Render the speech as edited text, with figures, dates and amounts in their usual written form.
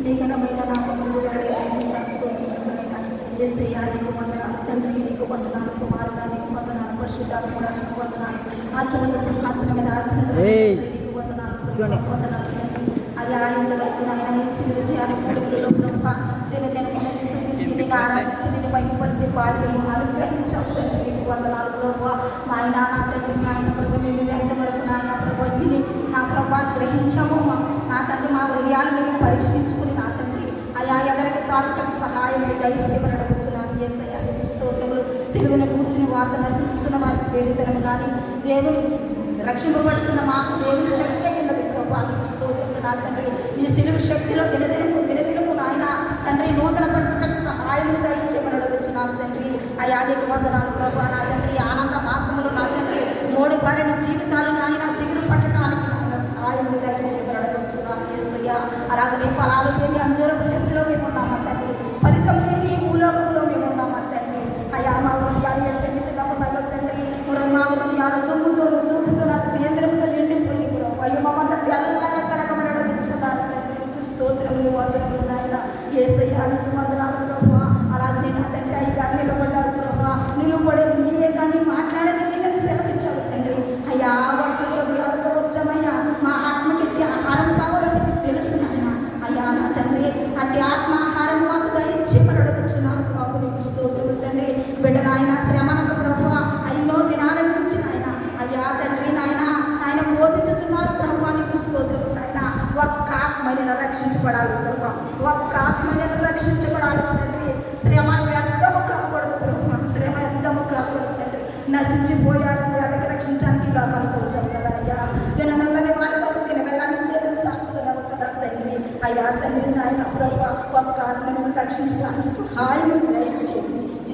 నీ ఘనమైన నామములు యేసయ్యా నీకు వందనాలు తండ్రి, నీకు వందనాలు కుమారుడా, నీకు వందనాలు పరిశుద్ధాత్ముడా, నీకు వందనాలు అత్యున్నత సింహాసనం మీద నీకు వందనాలు వందనాలు అయ్యా. ఇంతవరకు నాయన ఈ స్థితిలో చేయాలి కొడుకులలో బ్రహ్మ దినదినము స్థుతించి నేను ఆరాధించి నేను బయటపరిచే భాగ్యము అనుగ్రహించావు తండ్రి, నీకు వందనాలు ప్రభు. ఆయన నా తండ్రి నాయన ప్రభు మేము ఎంతవరకు నాయన ప్రభు విని నా ప్రభా గ్రహించాము నా తండ్రి, మా హృదయాలు మేము పరీక్షించుకుని నా తండ్రి అయా ఎదరికి సాగుటకు సహాయం దయచేయబడవచ్చున్నాను. యేసయ్యా నీకు స్తోత్రములు. సిలువను కూర్చుని వార్త నశించుతున్న వారికి పేరుతనం కానీ దేవుని రక్షింపబడుతున్న మాకు దేవుని శక్తి ఉన్నది ప్రభా, నీకు స్తోత్రములు నా తండ్రి. నీ సిలువ శక్తిలో దినదినము నాయన తండ్రి నూతన పరిచటకు సహాయం దయచేయబడవచ్చున్నాను తండ్రి. అయా నీకు వందనాలు ప్రభా నా తండ్రి. ఆనంద మాసములు నా తండ్రి మోడి పారిన జీవితాలు నాయన సిగురు పట్టడానికి నాయన సహాయం దయచేయబడవచ్చున్నాను యేసయ్యా. అలాగనే ఫలాలు లేని అంజూరపు చెట్టులో మేము ఉన్నామా తండ్రి, ఫలితం లేని భూలోకంలో మేము ఉన్నామా తండ్రి. అయా మా హృదయాలు ఎంతగా ఉన్నాయో తండ్రి, మా హృదయాలు దుమ్ముతో నాకు కేంద్రంతో నిండిపోయి అయ్యో మమ్మంత తెల్లగా కడగమనడవించున్నారు తండ్రి. నీకు స్తోత్రములు వందనములు నాయన యేసయ్యా నీకు వందనాలు ప్రభా. అలాగనే నా తండ్రి అయ్యా నిలబడ్డారు ప్రభా, నిలబడేది నీవే కానీ మాట్లాడేది నేనని సెలవిచ్చావు తండ్రి. అయ్యా వాటి హృదయాలతో వచ్చామయ్యా, మా ఆత్మకి ఎట్టి ఆహారం కావాలో నీకు తెలుసు నాయన. అయ్యా నా తండ్రి అట్టి ఆత్మ ఆహారం మాకు దయచేయమనడవచ్చున్నాను బాబు, నీకు స్తోత్రములు తండ్రి. బిడ్డ నాయన శ్రమనకు ప్రభు ఎన్నో దినాల నుంచి నాయన అయ్యా తండ్రి నాయన బోధించుతున్నారు ప్రభు, నీకు స్తోత్రములు నాయన. ఒక్క ఆత్మని రక్షించబడాలి ప్రభు, ఒక్క ఆత్మని రక్షించబడాలి తండ్రి. శ్రమ వ్యర్థము కాకూడదు ప్రభు, శ్రమ వ్యర్థము కాకూడదు తండ్రి. నశించిపోయారు అదకి రక్షించడానికి ఇలా కనుకొచ్చాం కదా అయ్యా. విననల్లని వారి కొరకు తినవెళ్ళని చేతులు చాచున్నావు కదా తండ్రి. అయ్యా తండ్రి నాయన ప్రభు ఒక్క ఆత్మని రక్షించడానికి సహాయం దయచేయండి. ఈ